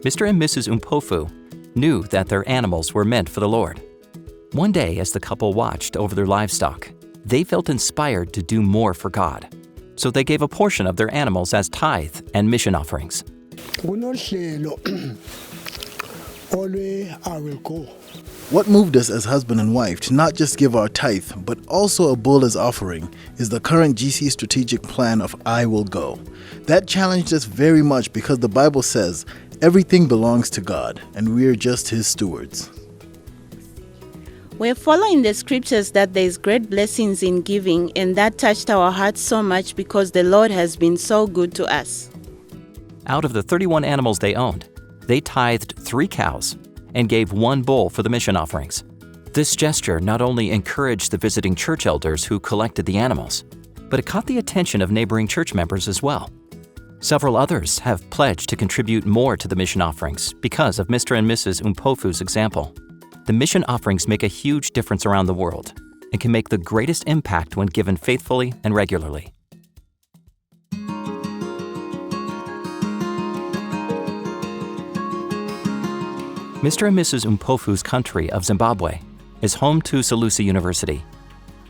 Mr. and Mrs. Umpofu knew that their animals were meant for the Lord. One day, as the couple watched over their livestock, they felt inspired to do more for God. So they gave a portion of their animals as tithe and mission offerings. What moved us as husband and wife to not just give our tithe, but also a bull as offering, is the current GC strategic plan of I Will Go. That challenged us very much because the Bible says everything belongs to God and we are just His stewards. We're following the scriptures that there's great blessings in giving, and that touched our hearts so much because the Lord has been so good to us. Out of the 31 animals they owned, they tithed 3 cows and gave 1 bull for the mission offerings. This gesture not only encouraged the visiting church elders who collected the animals, but it caught the attention of neighboring church members as well. Several others have pledged to contribute more to the mission offerings because of Mr. and Mrs. Umpofu's example. The mission offerings make a huge difference around the world and can make the greatest impact when given faithfully and regularly. Mr. and Mrs. Umpofu's country of Zimbabwe is home to Salusi University.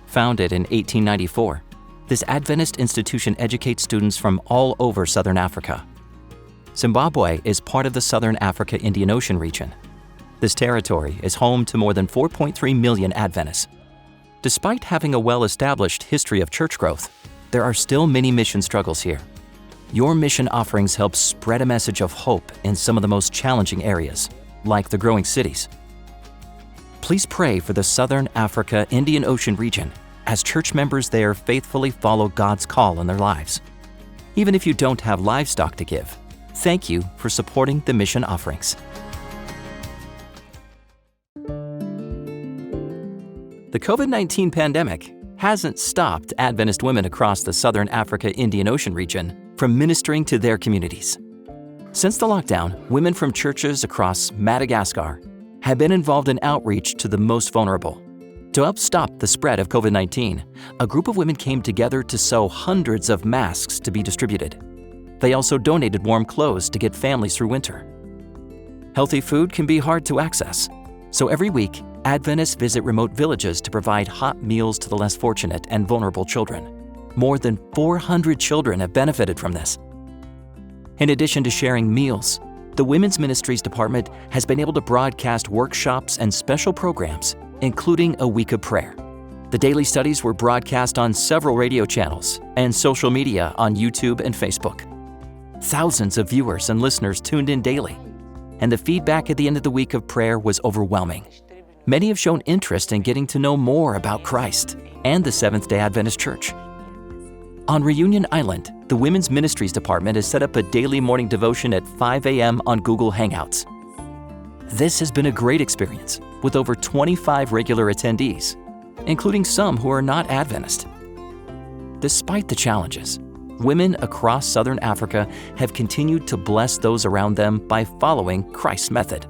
Founded in 1894, this Adventist institution educates students from all over Southern Africa. Zimbabwe is part of the Southern Africa Indian Ocean region. This territory is home to more than 4.3 million Adventists. Despite having a well-established history of church growth, there are still many mission struggles here. Your mission offerings help spread a message of hope in some of the most challenging areas, like the growing cities. Please pray for the Southern Africa Indian Ocean region as church members there faithfully follow God's call in their lives. Even if you don't have livestock to give, thank you for supporting the mission offerings. The COVID-19 pandemic hasn't stopped Adventist women across the Southern Africa Indian Ocean region from ministering to their communities. Since the lockdown, women from churches across Madagascar have been involved in outreach to the most vulnerable. To help stop the spread of COVID-19, a group of women came together to sew hundreds of masks to be distributed. They also donated warm clothes to get families through winter. Healthy food can be hard to access, so every week, Adventists visit remote villages to provide hot meals to the less fortunate and vulnerable children. More than 400 children have benefited from this. In addition to sharing meals, the Women's Ministries Department has been able to broadcast workshops and special programs, including a week of prayer. The daily studies were broadcast on several radio channels and social media on YouTube and Facebook. Thousands of viewers and listeners tuned in daily, and the feedback at the end of the week of prayer was overwhelming. Many have shown interest in getting to know more about Christ and the Seventh-day Adventist Church. On Reunion Island, the Women's Ministries Department has set up a daily morning devotion at 5 a.m. on Google Hangouts. This has been a great experience, with over 25 regular attendees, including some who are not Adventist. Despite the challenges, women across Southern Africa have continued to bless those around them by following Christ's method.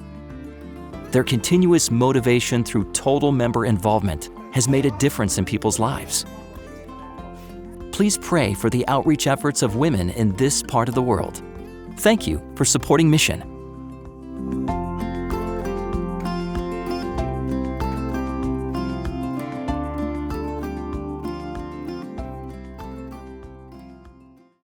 Their continuous motivation through total member involvement has made a difference in people's lives. Please pray for the outreach efforts of women in this part of the world. Thank you for supporting mission.